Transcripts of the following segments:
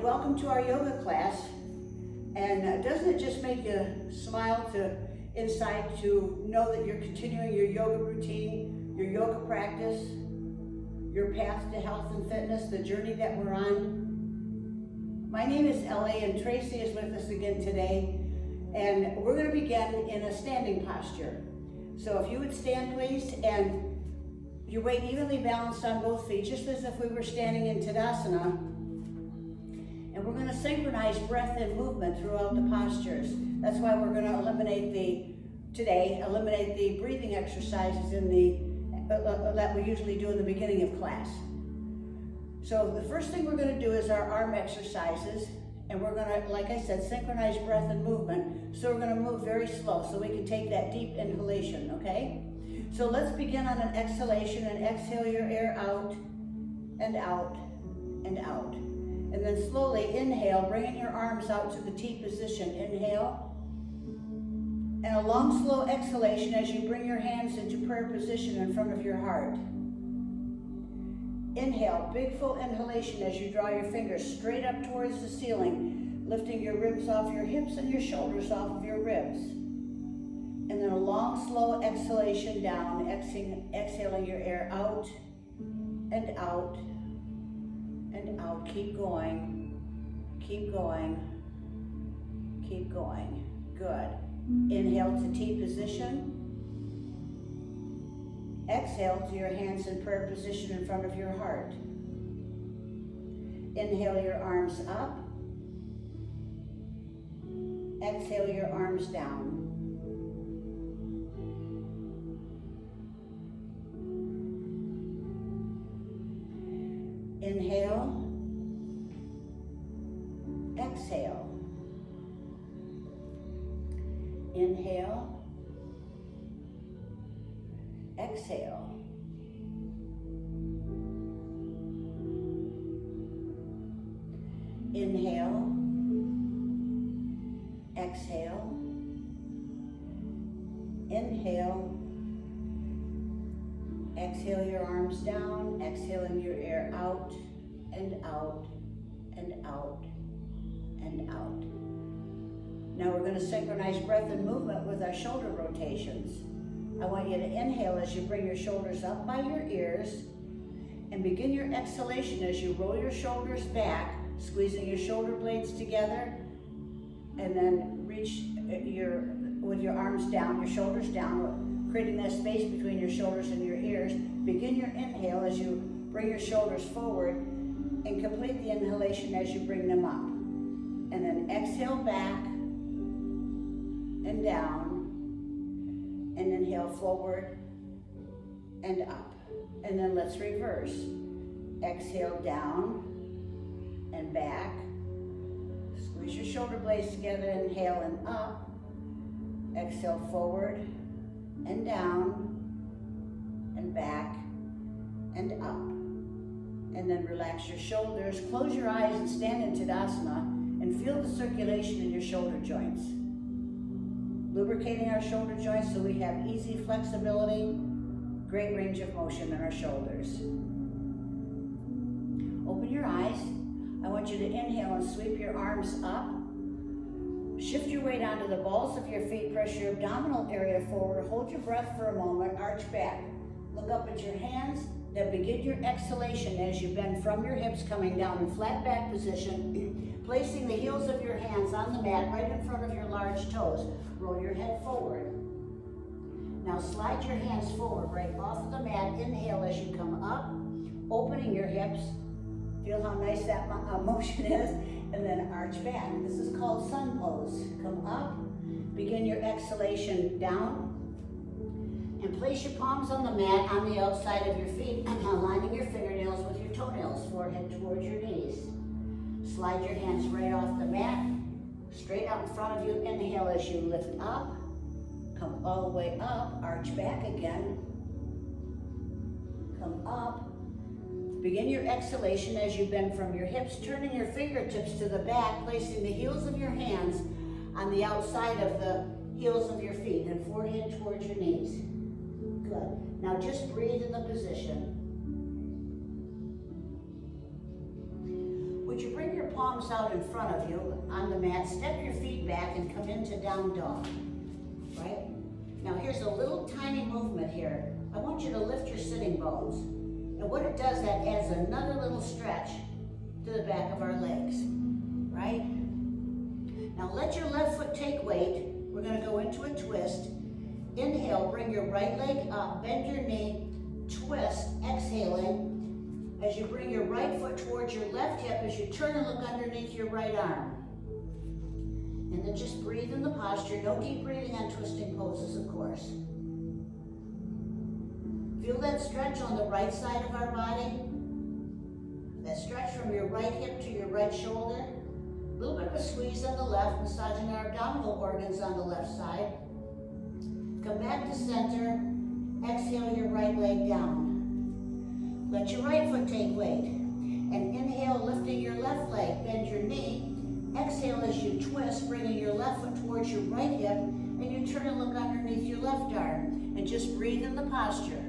welcome to our yoga class. And doesn't it just make you smile to inside to know that you're continuing your yoga routine, your yoga practice, your path to health and fitness, the journey that we're on? My name is Ellie and Tracy is with us again today. And we're going to begin in a standing posture. So if you would stand please, and your weight evenly balanced on both feet, just as if we were standing in Tadasana. And we're going to synchronize breath and movement throughout the postures. That's why we're going to eliminate the breathing exercises that we usually do in the beginning of class. So the first thing we're going to do is our arm exercises. And we're going to, like I said, synchronize breath and movement. So we're going to move very slow so we can take that deep inhalation, okay? So let's begin on an exhalation and exhale your air out and out and out. And then slowly inhale, bringing your arms out to the T position. Inhale. And a long, slow exhalation as you bring your hands into prayer position in front of your heart. Inhale, big full inhalation as you draw your fingers straight up towards the ceiling, lifting your ribs off your hips and your shoulders off of your ribs. And then a long, slow exhalation down, exhaling your air out and out and out. Keep going, keep going, keep going. Good. Inhale to T position. Exhale to your hands in prayer position in front of your heart. Inhale your arms up. Exhale your arms down. Inhale. Exhale. Inhale. Exhale. Inhale. Exhale. Inhale. Exhale your arms down, exhaling your air out and out and out and out. Now we're going to synchronize breath and movement with our shoulder rotations. I want you to inhale as you bring your shoulders up by your ears and begin your exhalation as you roll your shoulders back, squeezing your shoulder blades together, and then reach with your arms down, your shoulders down, creating that space between your shoulders and your ears. Begin your inhale as you bring your shoulders forward and complete the inhalation as you bring them up. And then exhale back and down. And inhale forward and up. And then let's reverse. Exhale down and back. Squeeze your shoulder blades together, inhale and up. Exhale forward and down and back and up. And then relax your shoulders, close your eyes and stand in Tadasana and feel the circulation in your shoulder joints. Lubricating our shoulder joints so we have easy flexibility, great range of motion in our shoulders. Open your eyes. I want you to inhale and sweep your arms up. Shift your weight onto the balls of your feet, press your abdominal area forward, hold your breath for a moment, arch back. Look up at your hands, then begin your exhalation as you bend from your hips, coming down in flat back position, placing the heels of your hands on the mat right in front of your large toes. Roll your head forward. Now slide your hands forward right off of the mat. Inhale as you come up, opening your hips. Feel how nice that motion is. And then arch back. This is called sun pose. Come up, begin your exhalation down, and place your palms on the mat on the outside of your feet, aligning your fingernails with your toenails, forehead towards your knees. Slide your hands right off the mat, straight out in front of you. Inhale as you lift up, come all the way up, arch back again, come up. Begin your exhalation as you bend from your hips, turning your fingertips to the back, placing the heels of your hands on the outside of the heels of your feet and forehead towards your knees. Good. Now just breathe in the position. Would you bring your palms out in front of you on the mat. Step your feet back and come into down dog, right? Now here's a little tiny movement here. I want you to lift your sitting bones. And what it does, that adds another little stretch to the back of our legs, right? Now let your left foot take weight. We're gonna go into a twist. Inhale, bring your right leg up, bend your knee, twist, exhaling. As you bring your right foot towards your left hip, as you turn and look underneath your right arm. And then just breathe in the posture. No deep breathing on twisting poses, of course. Feel that stretch on the right side of our body. That stretch from your right hip to your right shoulder. A little bit of a squeeze on the left, massaging our abdominal organs on the left side. Come back to center. Exhale your right leg down. Let your right foot take weight. And inhale, lifting your left leg. Bend your knee. Exhale as you twist, bringing your left foot towards your right hip. And you turn and look underneath your left arm. And just breathe in the posture.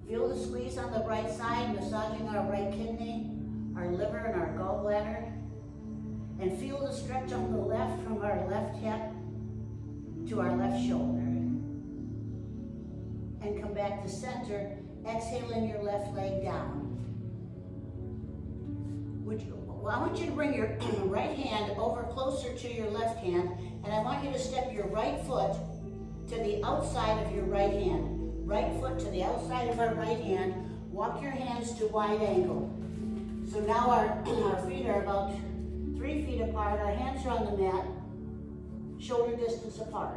Feel the squeeze on the right side, massaging our right kidney, our liver, and our gallbladder. And feel the stretch on the left from our left hip to our left shoulder. And come back to center, exhaling your left leg down. I want you to bring your right hand over closer to your left hand, and I want you to step your right foot to the outside of your right hand. Right foot to the outside of our right hand. Walk your hands to wide angle. So now our feet are about 3 feet apart. Our hands are on the mat, shoulder distance apart.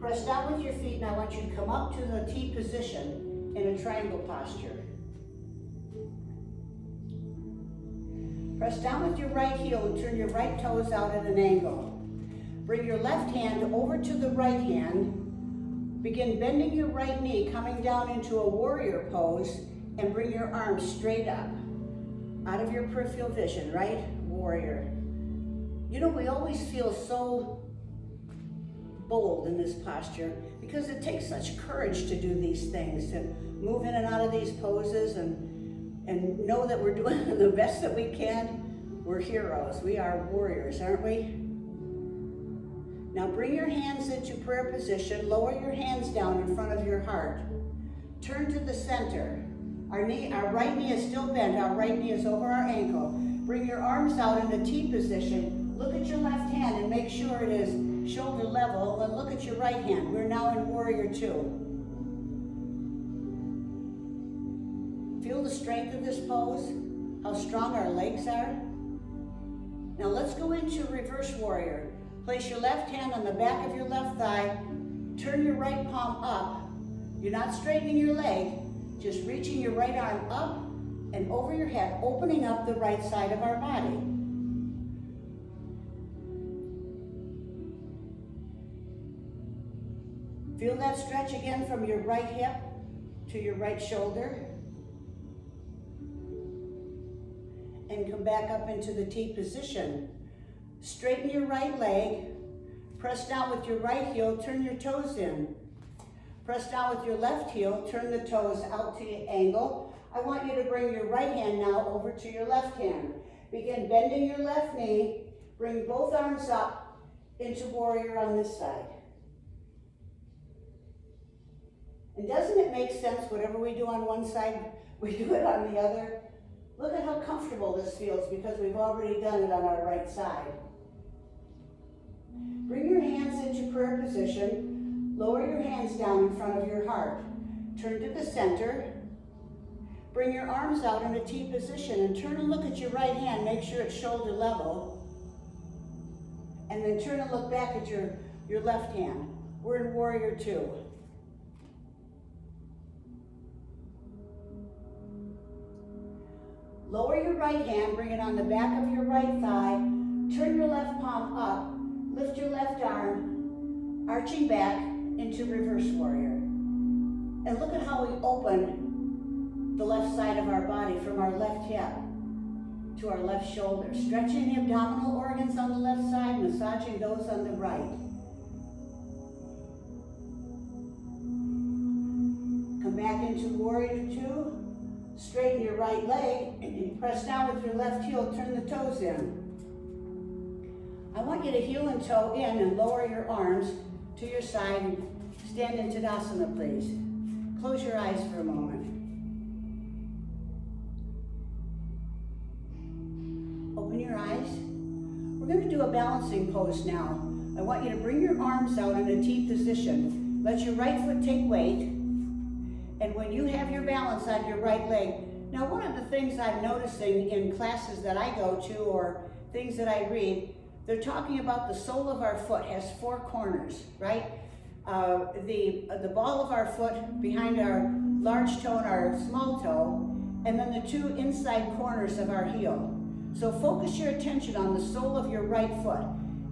Press down with your feet, and I want you to come up to the T position in a triangle posture. Press down with your right heel and turn your right toes out at an angle. Bring your left hand over to the right hand. Begin bending your right knee, coming down into a warrior pose, and bring your arms straight up, out of your peripheral vision, right? Warrior. You know, we always feel so bold in this posture because it takes such courage to do these things, to move in and out of these poses and know that we're doing the best that we can. We're heroes. We are warriors, aren't we? Now bring your hands into prayer position. Lower your hands down in front of your heart. Turn to the center. Our right knee is still bent. Our right knee is over our ankle. Bring your arms out in the T position. Look at your left hand and make sure it is shoulder level. Then look at your right hand. We're now in Warrior 2. Feel the strength of this pose, how strong our legs are. Now let's go into Reverse Warrior. Place your left hand on the back of your left thigh. Turn your right palm up. You're not straightening your leg, just reaching your right arm up and over your head, opening up the right side of our body. Feel that stretch again from your right hip to your right shoulder. And come back up into the T position. Straighten your right leg, press down with your right heel, turn your toes in. Press down with your left heel, turn the toes out to the angle. I want you to bring your right hand now over to your left hand. Begin bending your left knee, bring both arms up into Warrior on this side. And doesn't it make sense, whatever we do on one side, we do it on the other? Look at how comfortable this feels because we've already done it on our right side. Bring your hands into prayer position. Lower your hands down in front of your heart. Turn to the center. Bring your arms out in a T position and turn and look at your right hand. Make sure it's shoulder level. And then turn and look back at your left hand. We're in Warrior 2. Lower your right hand, bring it on the back of your right thigh. Turn your left palm up. Lift your left arm, arching back into Reverse Warrior. And look at how we open the left side of our body from our left hip to our left shoulder. Stretching the abdominal organs on the left side, massaging those on the right. Come back into warrior two. Straighten your right leg. Press down with your left heel, turn the toes in. I want you to heel and toe in and lower your arms to your side and stand in Tadasana, please. Close your eyes for a moment. Open your eyes. We're going to do a balancing pose now. I want you to bring your arms out in a T position. Let your right foot take weight. And when you have your balance on your right leg, now one of the things I'm noticing in classes that I go to or things that I read, they're talking about the sole of our foot has 4 corners, right? The ball of our foot behind our large toe and our small toe, and then the 2 inside corners of our heel. So focus your attention on the sole of your right foot.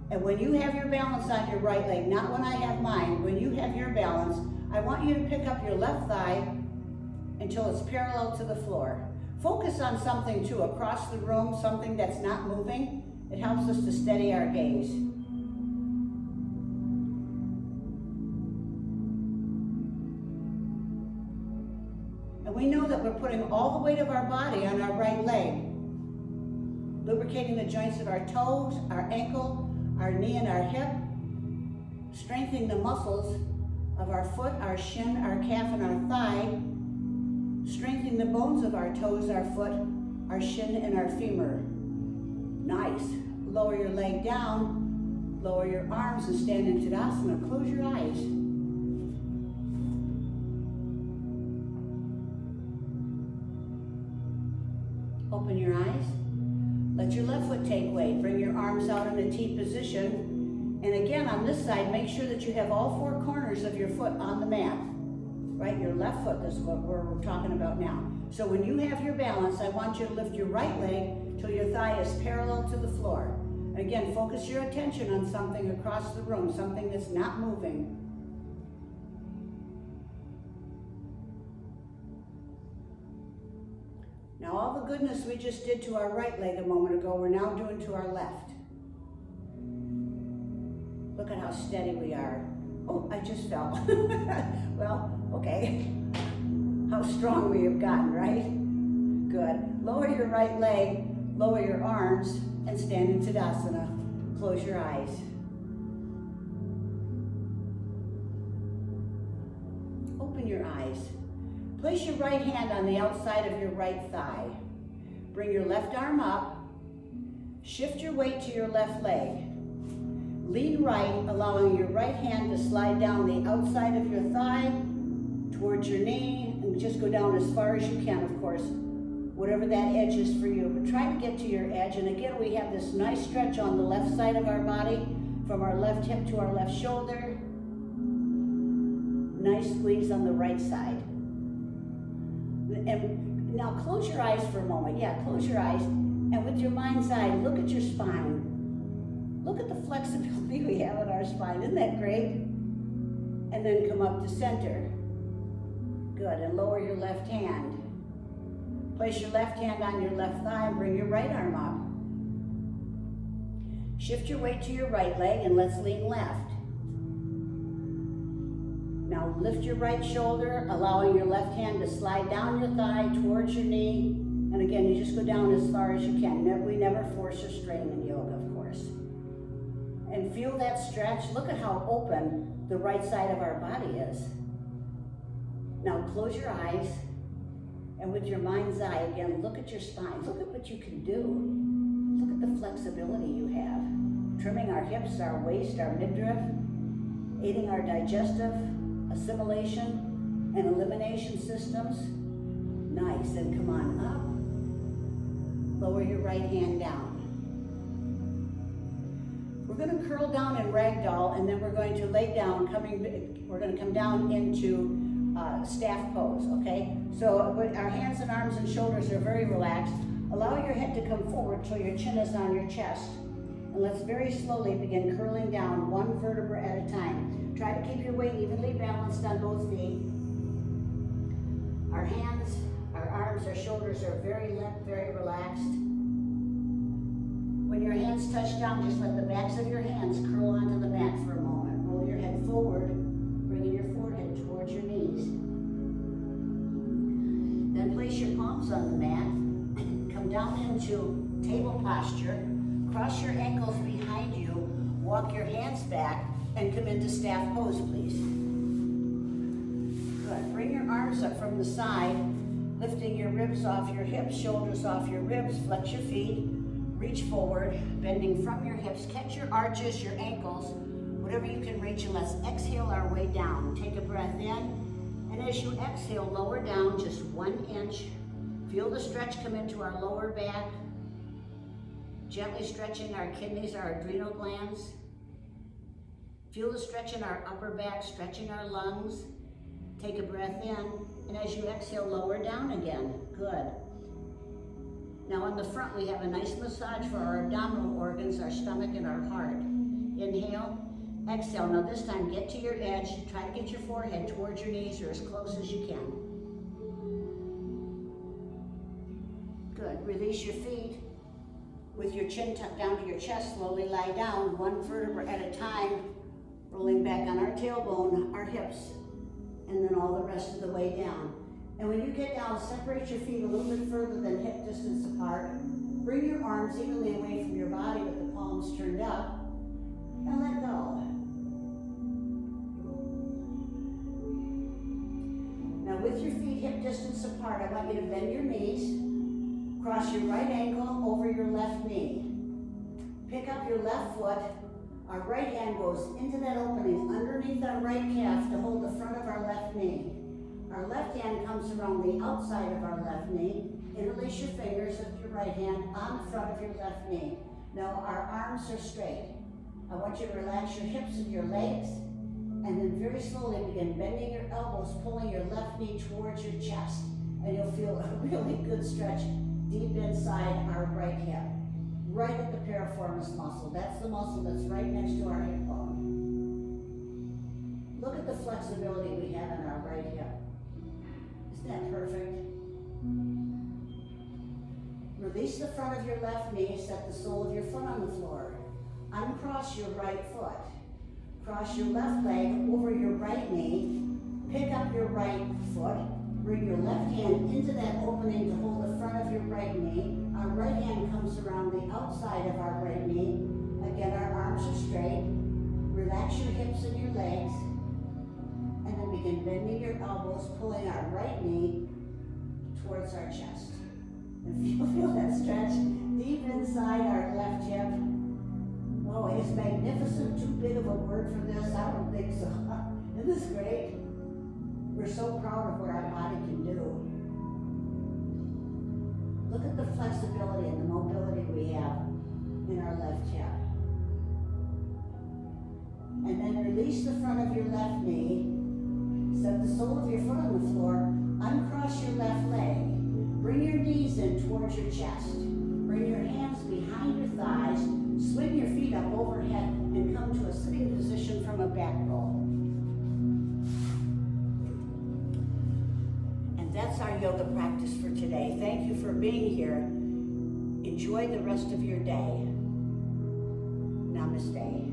And when you have your balance on your right leg, not when I have mine, when you have your balance, I want you to pick up your left thigh until it's parallel to the floor. Focus on something too, across the room, something that's not moving. It helps us to steady our gaze. And we know that we're putting all the weight of our body on our right leg, lubricating the joints of our toes, our ankle, our knee, and our hip, strengthening the muscles of our foot, our shin, our calf, and our thigh, strengthening the bones of our toes, our foot, our shin, and our femur. Nice. Lower your leg down, lower your arms, and stand in Tadasana. Close your eyes. Open your eyes. Let your left foot take weight. Bring your arms out in a T position. And again, on this side, make sure that you have all 4 corners of your foot on the mat. Right? Your left foot is what we're talking about now. So when you have your balance, I want you to lift your right leg till your thigh is parallel to the floor. Again, focus your attention on something across the room, something that's not moving. Now all the goodness we just did to our right leg a moment ago, we're now doing to our left. Look at how steady we are. Oh, I just fell. Well, okay. How strong we have gotten, right? Good. Lower your right leg, lower your arms, and stand in Tadasana. Close your eyes. Open your eyes. Place your right hand on the outside of your right thigh. Bring your left arm up. Shift your weight to your left leg. Lean right, allowing your right hand to slide down the outside of your thigh towards your knee, and just go down as far as you can, of course, whatever that edge is for you. But try to get to your edge. And again, we have this nice stretch on the left side of our body, from our left hip to our left shoulder. Nice squeeze on the right side. And now close your eyes for a moment. Yeah, close your eyes. And with your mind's eye, look at your spine. Look at the flexibility we have in our spine. Isn't that great? And then come up to center. Good. And lower your left hand. Place your left hand on your left thigh and bring your right arm up. Shift your weight to your right leg and let's lean left. Now lift your right shoulder, allowing your left hand to slide down your thigh towards your knee. And again, you just go down as far as you can. We never force or strain in yoga, of course. And feel that stretch. Look at how open the right side of our body is. Now close your eyes. And with your mind's eye, again, look at your spine. Look at what you can do. Look at the flexibility you have. Trimming our hips, our waist, our midriff, aiding our digestive, assimilation, and elimination systems. Nice. And come on up. Lower your right hand down. We're going to curl down in ragdoll, and then we're going to lay down, we're going to come down into staff pose, okay? So our hands and arms and shoulders are very relaxed. Allow your head to come forward till your chin is on your chest. And let's very slowly begin curling down one vertebra at a time. Try to keep your weight evenly balanced on both feet. Our hands, our arms, our shoulders are very limp, very relaxed. When your hands touch down, just let the backs of your hands curl onto the mat for a moment. Roll your head forward, bringing your forehead towards your knees. Then place your palms on the mat. Come down into table posture. Cross your ankles behind you. Walk your hands back and come into staff pose, please. Good. Bring your arms up from the side, lifting your ribs off your hips, shoulders off your ribs. Flex your feet. Reach forward, bending from your hips. Catch your arches, your ankles, whatever you can reach, and let's exhale our way down. Take a breath in, and as you exhale, lower down just 1 inch. Feel the stretch come into our lower back, gently stretching our kidneys, our adrenal glands. Feel the stretch in our upper back, stretching our lungs. Take a breath in, and as you exhale, lower down again. Good. Now on the front, we have a nice massage for our abdominal organs, our stomach and our heart. Inhale, exhale. Now this time, get to your edge. Try to get your forehead towards your knees or as close as you can. Good. Release your feet. With your chin tucked down to your chest, slowly lie down, one vertebra at a time, rolling back on our tailbone, our hips, and then all the rest of the way down. And when you get down, separate your feet a little bit further than hip distance apart. Bring your arms evenly away from your body with the palms turned up, and let go. Now with your feet hip distance apart, I want you to bend your knees. Cross your right ankle over your left knee. Pick up your left foot. Our right hand goes into that opening underneath our right calf to hold the front of our left knee. Our left hand comes around the outside of our left knee. Interlace your fingers of your right hand on the front of your left knee. Now our arms are straight. I want you to relax your hips and your legs, and then very slowly begin bending your elbows, pulling your left knee towards your chest, and you'll feel a really good stretch deep inside our right hip, right at the piriformis muscle. That's the muscle that's right next to our hip bone. Look at the flexibility we have in our right hip. Isn't that perfect? Release the front of your left knee, set the sole of your foot on the floor. Uncross your right foot. Cross your left leg over your right knee. Pick up your right foot. Bring your left hand into that opening to hold the front of your right knee. Our right hand comes around the outside of our right knee. Again, our arms are straight. Relax your hips and your legs. And then begin bending your elbows, pulling our right knee towards our chest. And feel that stretch deep inside our left hip. Oh, it is magnificent. Too big of a word for this? I don't think so. Isn't this great? We're so proud of what our body can do. Look at the flexibility and the mobility we have in our left hip. And then release the front of your left knee. Set the sole of your foot on the floor. Uncross your left leg. Bring your knees in towards your chest. Bring your hands behind your thighs. Swing your feet up overhead and come to a sitting position from a back roll. That's our yoga practice for today. Thank you for being here. Enjoy the rest of your day. Namaste.